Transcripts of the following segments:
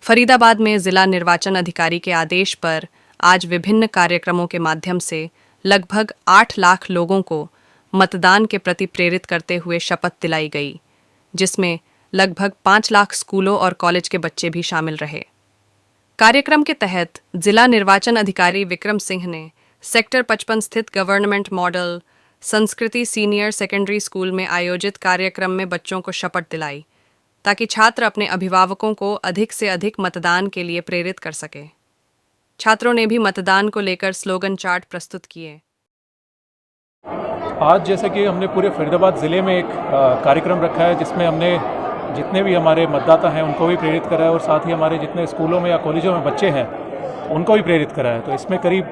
फरीदाबाद में जिला निर्वाचन अधिकारी के आदेश पर आज विभिन्न कार्यक्रमों के माध्यम से लगभग 8 लाख लोगों को मतदान के प्रति प्रेरित करते हुए शपथ दिलाई गई, जिसमें लगभग 5 लाख स्कूलों और कॉलेज के बच्चे भी शामिल रहे। कार्यक्रम के तहत जिला निर्वाचन अधिकारी विक्रम सिंह ने सेक्टर 55 स्थित गवर्नमेंट मॉडल संस्कृति सीनियर सेकेंडरी स्कूल में आयोजित कार्यक्रम में बच्चों को शपथ दिलाई, ताकि छात्र अपने अभिभावकों को अधिक से अधिक मतदान के लिए प्रेरित कर सके। छात्रों ने भी मतदान को लेकर स्लोगन चार्ट प्रस्तुत किए। आज जैसे कि हमने पूरे फरीदाबाद ज़िले में एक कार्यक्रम रखा है, जिसमें हमने जितने भी हमारे मतदाता हैं उनको भी प्रेरित करा है और साथ ही हमारे जितने स्कूलों में या कॉलेजों में बच्चे हैं उनको भी प्रेरित करा है। तो इसमें करीब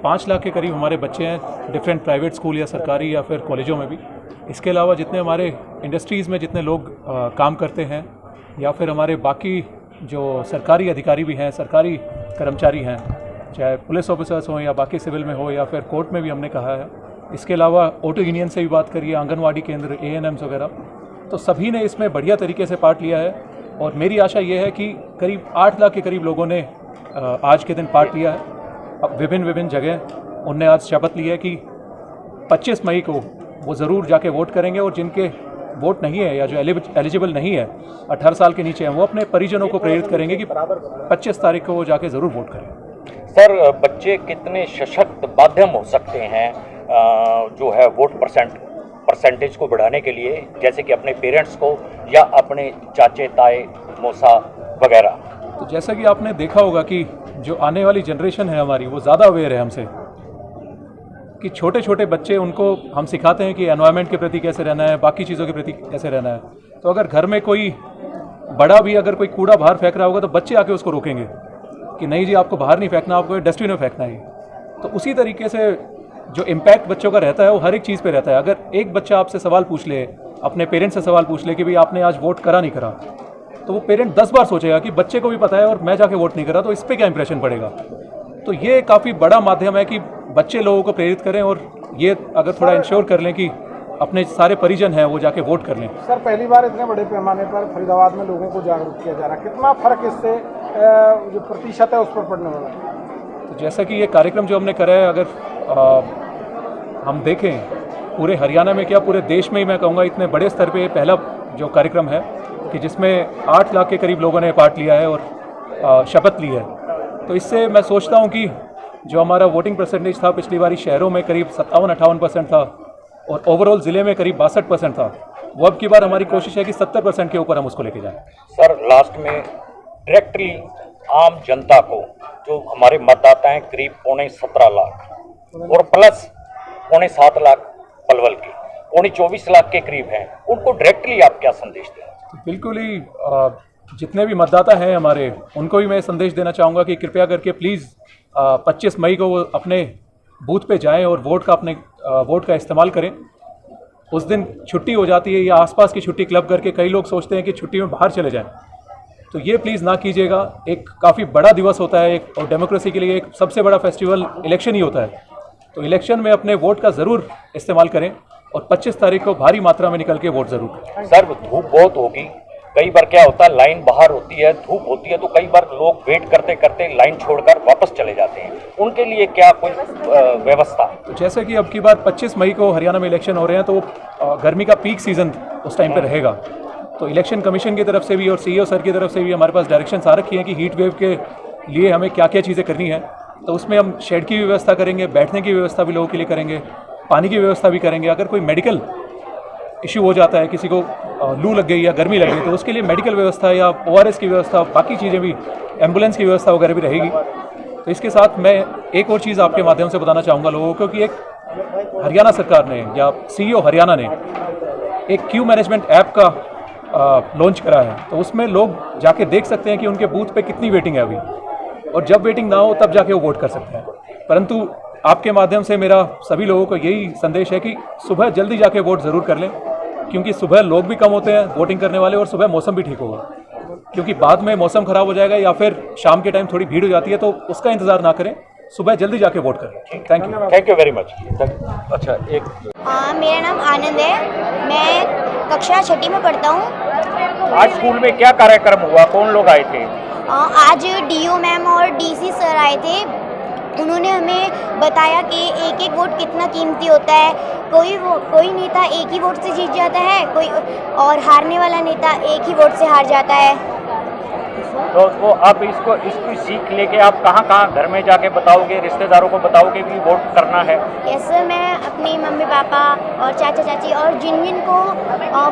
5 लाख के करीब हमारे बच्चे हैं, डिफरेंट प्राइवेट स्कूल या सरकारी या फिर कॉलेजों में भी। इसके अलावा जितने हमारे इंडस्ट्रीज़ में जितने लोग काम करते हैं या फिर हमारे बाकी जो सरकारी अधिकारी भी हैं, सरकारी कर्मचारी हैं, चाहे पुलिस ऑफिसर्स हों या बाकी सिविल में हो या फिर कोर्ट में भी हमने कहा है। इसके अलावा ऑटो यूनियन से भी बात करिए, आंगनवाड़ी केंद्र, ANMs वगैरह, तो सभी ने इसमें बढ़िया तरीके से पार्ट लिया है। और मेरी आशा ये है कि करीब 8 लाख के करीब लोगों ने आज के दिन पार्ट लिया है। अब विभिन्न जगह उनने आज शपथ ली है कि 25 मई को वो ज़रूर जाके वोट करेंगे और जिनके वोट नहीं है या जो एलिजिबल नहीं है, 18 साल के नीचे हैं, वो अपने परिजनों को प्रेरित करेंगे कि 25 तारीख को वो जाके ज़रूर वोट करें। सर, बच्चे कितने सशक्त माध्यम हो सकते हैं जो है वोट परसेंटेज को बढ़ाने के लिए, जैसे कि अपने पेरेंट्स को या अपने चाचे ताए मौसा वगैरह? तो जैसा कि आपने देखा होगा कि जो आने वाली जनरेशन है हमारी, वो ज़्यादा अवेयर है हमसे, कि छोटे छोटे बच्चे, उनको हम सिखाते हैं कि एनवायरनमेंट के प्रति कैसे रहना है, बाकी चीज़ों के प्रति कैसे रहना है। तो अगर घर में कोई बड़ा भी अगर कोई कूड़ा बाहर फेंक रहा होगा तो बच्चे आके उसको रोकेंगे कि नहीं जी, आपको बाहर नहीं फेंकना, आपको डस्टबिन में फेंकना है। तो उसी तरीके से जो इम्पैक्ट बच्चों का रहता है वो हर एक चीज़ पे रहता है। अगर एक बच्चा आपसे सवाल पूछ ले, अपने पेरेंट्स से सवाल पूछ ले कि भाई आपने आज वोट करा नहीं करा, तो वो पेरेंट 10 बार सोचेगा कि बच्चे को भी पता है और मैं जाके वोट नहीं करा, तो इस पर क्या इंप्रेशन पड़ेगा। तो ये काफ़ी बड़ा माध्यम है कि बच्चे लोगों को प्रेरित करें और ये अगर थोड़ा इंश्योर कर लें कि अपने सारे परिजन हैं वो जाके वोट कर लें। सर, पहली बार इतने बड़े पैमाने पर फरीदाबाद में लोगों को जागरूक किया जा रहा है, कितना फ़र्क इससे जो प्रतिशत है उस पर पड़ने वाला है? तो जैसा कि ये कार्यक्रम जो हमने करा है, अगर हम देखें पूरे हरियाणा में, क्या पूरे देश में ही मैं कहूँगा, इतने बड़े स्तर पे पहला जो कार्यक्रम है कि जिसमें 8 लाख के करीब लोगों ने पार्ट लिया है और शपथ ली है। तो इससे मैं सोचता हूँ कि जो हमारा वोटिंग परसेंटेज था पिछली बारी शहरों में करीब 57-58% था और ओवरऑल ज़िले में करीब 62% था, वो अब की बार हमारी कोशिश है कि 70% के ऊपर हम उसको लेके जाएं। सर, लास्ट में डायरेक्टली आम जनता को, जो हमारे मतदाता हैं करीब 17.25 लाख और प्लस 7.25 लाख पलवल के 24 लाख के करीब हैं, उनको डायरेक्टली आप क्या संदेश दें? तो बिल्कुल ही जितने भी मतदाता हैं हमारे, उनको भी मैं संदेश देना चाहूँगा कि कृपया करके प्लीज़ 25 मई को वो अपने बूथ पे जाएं और वोट का इस्तेमाल करें। उस दिन छुट्टी हो जाती है या आसपास की छुट्टी क्लब करके कई लोग सोचते हैं कि छुट्टी में बाहर चले जाएं, तो ये प्लीज़ ना कीजिएगा। एक काफ़ी बड़ा दिवस होता है और डेमोक्रेसी के लिए एक सबसे बड़ा फेस्टिवल इलेक्शन ही होता है। तो इलेक्शन में अपने वोट का ज़रूर इस्तेमाल करें और 25 तारीख को भारी मात्रा में निकल के वोट ज़रूर करें। सर, धूप बहुत होगी, कई बार क्या होता है लाइन बाहर होती है, धूप होती है, तो कई बार लोग वेट करते करते लाइन छोड़कर वापस चले जाते हैं, उनके लिए क्या कोई व्यवस्था? तो जैसे कि अब की बार 25 मई को हरियाणा में इलेक्शन हो रहे हैं, तो गर्मी का पीक सीज़न उस टाइम पर रहेगा। तो इलेक्शन कमीशन की तरफ से भी और CEO सर की तरफ से भी हमारे पास डायरेक्शंस आ रखी हैं कि हीट वेव के लिए हमें क्या क्या चीज़ें करनी है। तो उसमें हम शेड की व्यवस्था करेंगे, बैठने की व्यवस्था भी लोगों के लिए करेंगे, पानी की व्यवस्था भी करेंगे। अगर कोई मेडिकल इशू हो जाता है, किसी को लू लग गई या गर्मी लग गई, तो उसके लिए मेडिकल व्यवस्था या ORS की व्यवस्था, बाकी चीज़ें भी, एम्बुलेंस की व्यवस्था वगैरह भी रहेगी। तो इसके साथ मैं एक और चीज़ आपके माध्यम से बताना चाहूँगा लोगों को कि एक हरियाणा सरकार ने या CEO हरियाणा ने एक क्यू मैनेजमेंट ऐप का लॉन्च करा है। तो उसमें लोग जाके देख सकते हैं कि उनके बूथ पे कितनी वेटिंग है अभी, और जब वेटिंग ना हो तब जाके वो वोट कर सकते हैं। परंतु आपके माध्यम से मेरा सभी लोगों को यही संदेश है कि सुबह जल्दी जाके वोट ज़रूर कर लें, क्योंकि सुबह लोग भी कम होते हैं वोटिंग करने वाले और सुबह मौसम भी ठीक होगा। क्योंकि बाद में मौसम ख़राब हो जाएगा या फिर शाम के टाइम थोड़ी भीड़ हो जाती है, तो उसका इंतज़ार ना करें, सुबह जल्दी जाके वोट करें। Thank you very much. अच्छा, एक मेरा नाम आनंद है, मैं कक्षा 6ठी में पढ़ता हूँ। आज स्कूल में क्या कार्यक्रम हुआ, कौन लोग आए थे? आज डीओ मैम और डीसी सर आए थे। उन्होंने हमें बताया कि एक एक वोट कितना कीमती होता है। कोई नेता एक ही वोट से जीत जाता है, कोई और हारने वाला नेता एक ही वोट से हार जाता है। तो वो आप इसकी सीख लेके आप कहाँ कहाँ घर में जाके बताओगे, रिश्तेदारों को बताओगे कि वोट करना है? यस, मैं अपने मम्मी पापा और चाचा चाची और जिन जिन को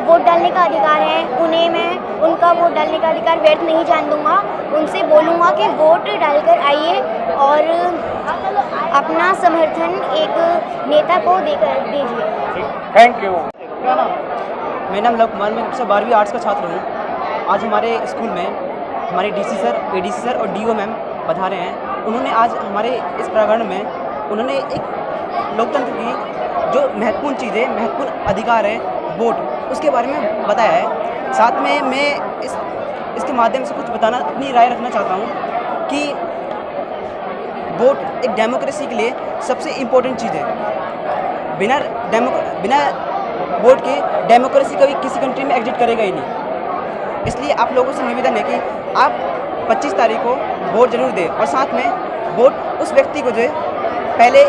वोट डालने का अधिकार है उन्हें मैं उनका वोट डालने का अधिकार व्यर्थ नहीं जान दूंगा। उनसे बोलूँगा कि वोट डालकर आइए और अपना समर्थन एक नेता को देकर दीजिए। Thank you. मेरा नाम लव कुमार, मैं कक्षा 12वीं आर्ट्स का छात्र हूँ। आज हमारे स्कूल में हमारे डीसी सर, एडीसी सर और डीओ मैम पधारे हैं। उन्होंने आज हमारे इस प्रांगण में उन्होंने एक लोकतंत्र की जो महत्वपूर्ण चीज़ें, महत्वपूर्ण अधिकार है वोट, उसके बारे में बताया है। साथ में मैं इसके माध्यम से कुछ बताना, अपनी राय रखना चाहता हूँ कि वोट एक डेमोक्रेसी के लिए सबसे इम्पोर्टेंट चीज़ है। बिना वोट के डेमोक्रेसी कभी किसी कंट्री में एग्जिस्ट करेगा ही नहीं। इसलिए आप लोगों से निवेदन है कि आप 25 तारीख को वोट जरूर दें और साथ में वोट उस व्यक्ति को दें, पहले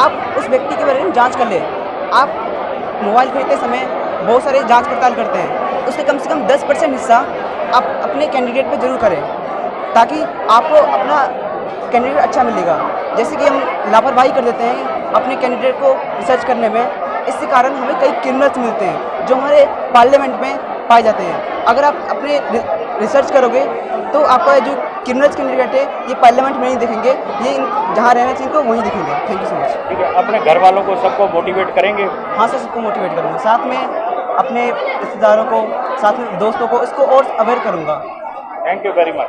आप उस व्यक्ति के बारे में जांच कर लें। आप मोबाइल खरीदते समय बहुत सारे जांच पड़ताल करते हैं, उसके कम से कम 10% हिस्सा आप अपने कैंडिडेट पे जरूर करें ताकि आपको अपना कैंडिडेट अच्छा मिलेगा। जैसे कि हम लापरवाही कर देते हैं अपने कैंडिडेट को रिसर्च करने में, इसके कारण हमें कई क्रिमिनल्स मिलते हैं जो हमारे पार्लियामेंट में पाए जाते हैं। अगर आप अपने रिसर्च करोगे तो आपका जो क्रिमिनल्स कैंडिडेट है ये पार्लियामेंट में नहीं दिखेंगे, ये जहाँ रहना चाहिए इनको वहीं दिखेंगे। Thank you so much. ठीक है, अपने घर वालों को सबको मोटिवेट करेंगे? हाँ सर, सबको मोटिवेट करूँगा, साथ में अपने रिश्तेदारों को, साथ में दोस्तों को इसको और अवेयर करूँगा। Thank you very much.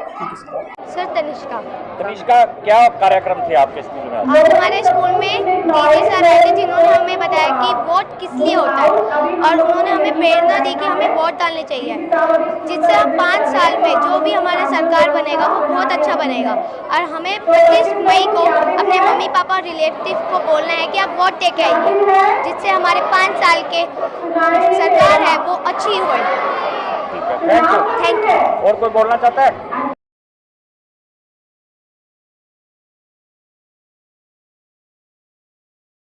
Sir Tanishka, Tanishka, क्या कार्यक्रम थे आपके स्कूल में? आज हमारे स्कूल में डीजे सर आए थे जिन्होंने हमें बताया कि वोट किस लिए होता है और उन्होंने हमें प्रेरणा दी कि हमें वोट डालने चाहिए, जिससे हम 5 साल में जो भी हमारा सरकार बनेगा वो बहुत अच्छा बनेगा। और हमें 25 मई को अपने मम्मी पापा और रिलेटिव को बोलना है कि आप वोट दे के आइए, जिससे हमारे 5 साल के सरकार है वो अच्छी हो। Thank you. Thank you. और कोई बोलना चाहता है?